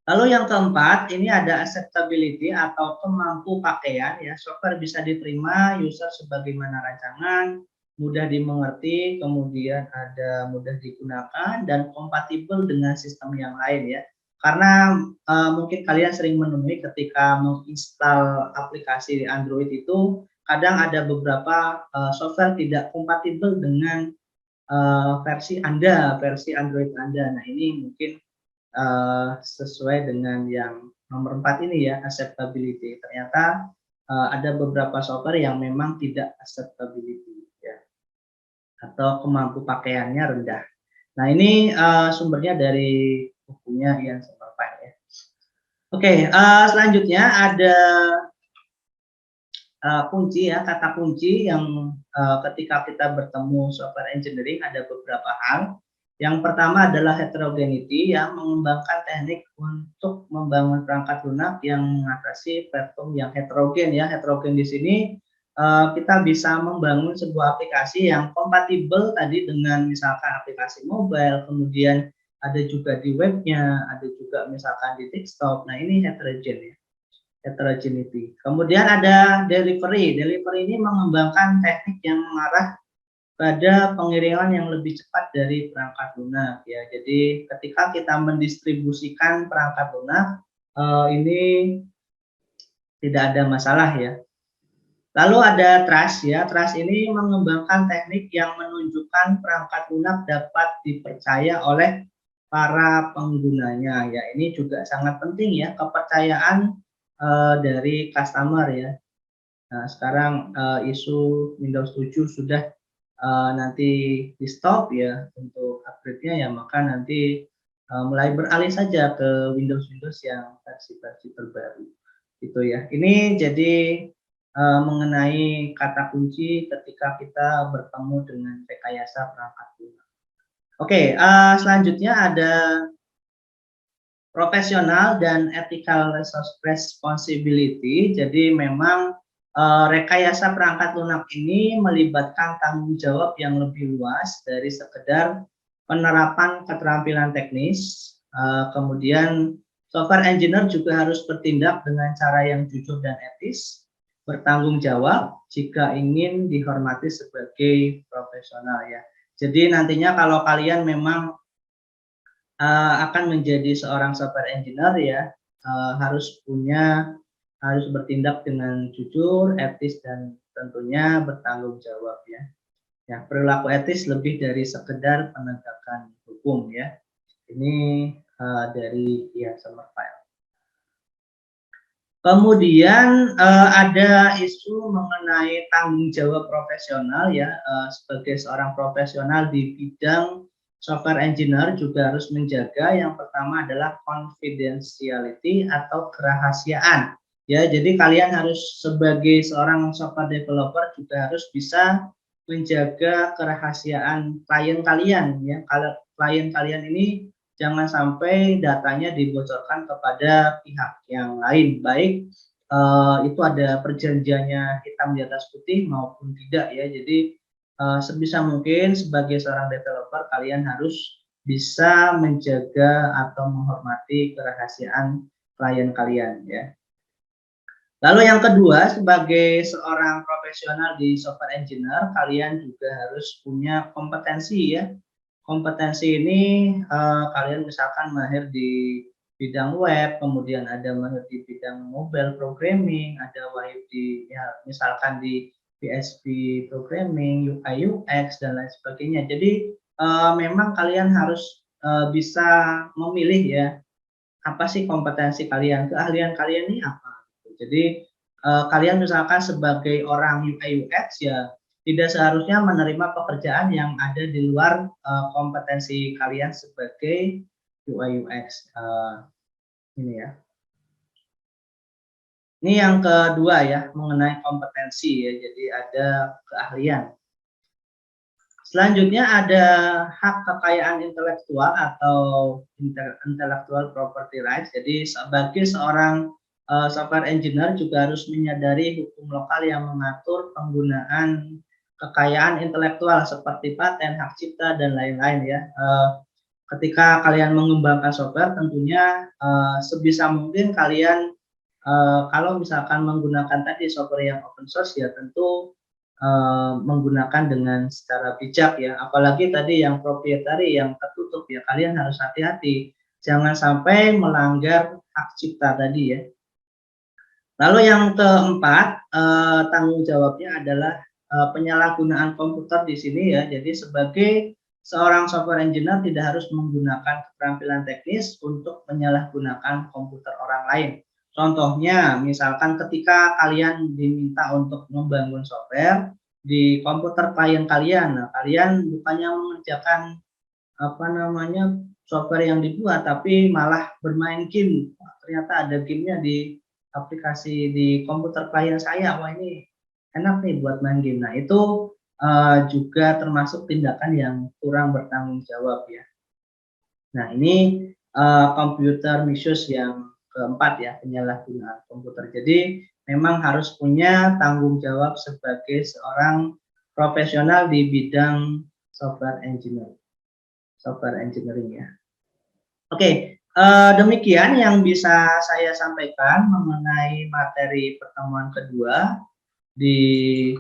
Lalu yang keempat, ini ada acceptability atau kemampu pakaian ya. Software bisa diterima user sebagaimana rancangan, mudah dimengerti, kemudian ada mudah digunakan dan kompatibel dengan sistem yang lain ya. Karena mungkin kalian sering menemui ketika menginstal aplikasi Android itu kadang ada beberapa software tidak kompatibel dengan versi Anda, versi Android Anda. Nah, ini mungkin sesuai dengan yang nomor 4 ini ya, acceptability. Ternyata ada beberapa software yang memang tidak acceptability ya, atau kemampu pakaiannya rendah. Nah, ini sumbernya dari bukunya Ian Sommerfeld ya. Oke, selanjutnya ada kunci ya, kata kunci yang ketika kita bertemu software engineering ada beberapa hal. Yang pertama adalah heterogeneity yang mengembangkan teknik untuk membangun perangkat lunak yang mengatasi platform yang heterogen ya. Heterogen di sini kita bisa membangun sebuah aplikasi yang kompatibel tadi dengan misalkan aplikasi mobile, kemudian ada juga di webnya, ada juga misalkan di desktop. Nah, ini heterogen ya. Heterogeneity. Kemudian ada delivery. Delivery ini mengembangkan teknik yang mengarah pada pengiriman yang lebih cepat dari perangkat lunak ya. Jadi ketika kita mendistribusikan perangkat lunak ini tidak ada masalah ya. Lalu ada trust ya. Trust ini mengembangkan teknik yang menunjukkan perangkat lunak dapat dipercaya oleh para penggunanya ya. Ini juga sangat penting ya, kepercayaan dari customer ya. Nah, sekarang isu Windows 7 sudah nanti di stop ya untuk upgrade-nya ya, maka nanti mulai beralih saja ke Windows yang versi-versi terbaru gitu ya. Ini jadi mengenai kata kunci ketika kita bertemu dengan rekayasa perangkat lunak. Oke, selanjutnya ada profesional dan ethical responsibility. Jadi memang rekayasa perangkat lunak ini melibatkan tanggung jawab yang lebih luas dari sekedar penerapan keterampilan teknis. Kemudian software engineer juga harus bertindak dengan cara yang jujur dan etis, bertanggung jawab jika ingin dihormati sebagai profesional ya. Jadi nantinya kalau kalian memang akan menjadi seorang software engineer ya, harus punya harus bertindak dengan jujur, etis, dan tentunya bertanggung jawab ya. Ya, perilaku etis lebih dari sekedar penegakan hukum ya. Ini dari Summerfile. Kemudian ada isu mengenai tanggung jawab profesional ya, sebagai seorang profesional di bidang software engineer juga harus menjaga yang pertama adalah confidentiality atau kerahasiaan. Ya, jadi kalian harus sebagai seorang software developer juga harus bisa menjaga kerahasiaan klien kalian ya. Kalau klien kalian ini jangan sampai datanya dibocorkan kepada pihak yang lain, baik itu ada perjanjiannya hitam di atas putih maupun tidak ya. Jadi sebisa mungkin sebagai seorang developer kalian harus bisa menjaga atau menghormati kerahasiaan klien kalian ya. Lalu yang kedua, sebagai seorang profesional di software engineer, kalian juga harus punya kompetensi ya. Kompetensi ini kalian misalkan mahir di bidang web, kemudian ada mahir di bidang mobile programming, ada mahir di misalkan di PHP programming, UI UX dan lain sebagainya. Jadi memang kalian harus bisa memilih ya, apa sih kompetensi kalian, keahlian kalian ini apa. Jadi kalian misalkan sebagai orang UI UX ya tidak seharusnya menerima pekerjaan yang ada di luar kompetensi kalian sebagai UI UX ini ya. Ini yang kedua ya, mengenai kompetensi ya, jadi ada keahlian. Selanjutnya ada hak kekayaan intelektual atau intellectual property rights. Jadi sebagai seorang software engineer juga harus menyadari hukum lokal yang mengatur penggunaan kekayaan intelektual seperti paten, hak cipta dan lain-lain ya. Ketika kalian mengembangkan software, tentunya sebisa mungkin kalian kalau misalkan menggunakan tadi software yang open source ya tentu menggunakan dengan secara bijak ya, apalagi tadi yang proprietary yang tertutup ya, kalian harus hati-hati jangan sampai melanggar hak cipta tadi ya. Lalu yang keempat tanggung jawabnya adalah penyalahgunaan komputer di sini ya. Jadi sebagai seorang software engineer tidak harus menggunakan keterampilan teknis untuk menyalahgunakan komputer orang lain. Contohnya, misalkan ketika kalian diminta untuk membangun software di komputer klien kalian, nah, kalian bukannya mengerjakan apa namanya software yang dibuat, tapi malah bermain game. Ternyata ada gamenya di aplikasi di komputer klien saya. Wah ini enak nih buat main game. Nah itu juga termasuk tindakan yang kurang bertanggung jawab ya. Nah ini computer misuse yang keempat ya, penyalahgunaan komputer. Jadi memang harus punya tanggung jawab sebagai seorang profesional di bidang software engineering ya. Oke, demikian yang bisa saya sampaikan mengenai materi pertemuan kedua di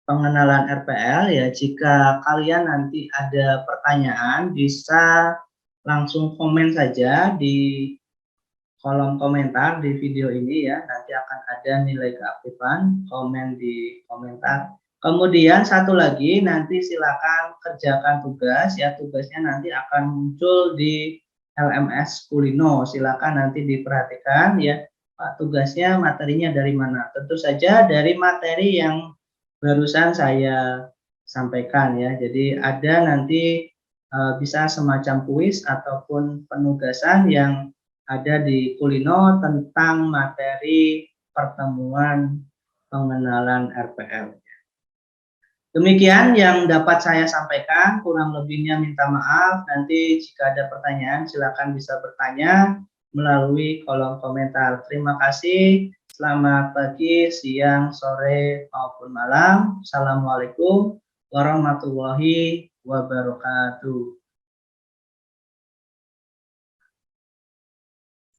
pengenalan RPL ya. Jika kalian nanti ada pertanyaan bisa langsung komen saja di kolom komentar di video ini ya, nanti akan ada nilai keaktifan, komen di komentar. Kemudian satu lagi, nanti silakan kerjakan tugas ya, tugasnya nanti akan muncul di LMS Kulino. Silakan nanti diperhatikan ya, Pak, tugasnya materinya dari mana? Tentu saja dari materi yang barusan saya sampaikan ya. Jadi ada nanti bisa semacam kuis ataupun penugasan yang ada di Kulino tentang materi pertemuan pengenalan RPL. Demikian yang dapat saya sampaikan, kurang lebihnya minta maaf. Nanti jika ada pertanyaan silakan bisa bertanya melalui kolom komentar. Terima kasih, selamat pagi, siang, sore, maupun malam. Assalamualaikum warahmatullahi wabarakatuh.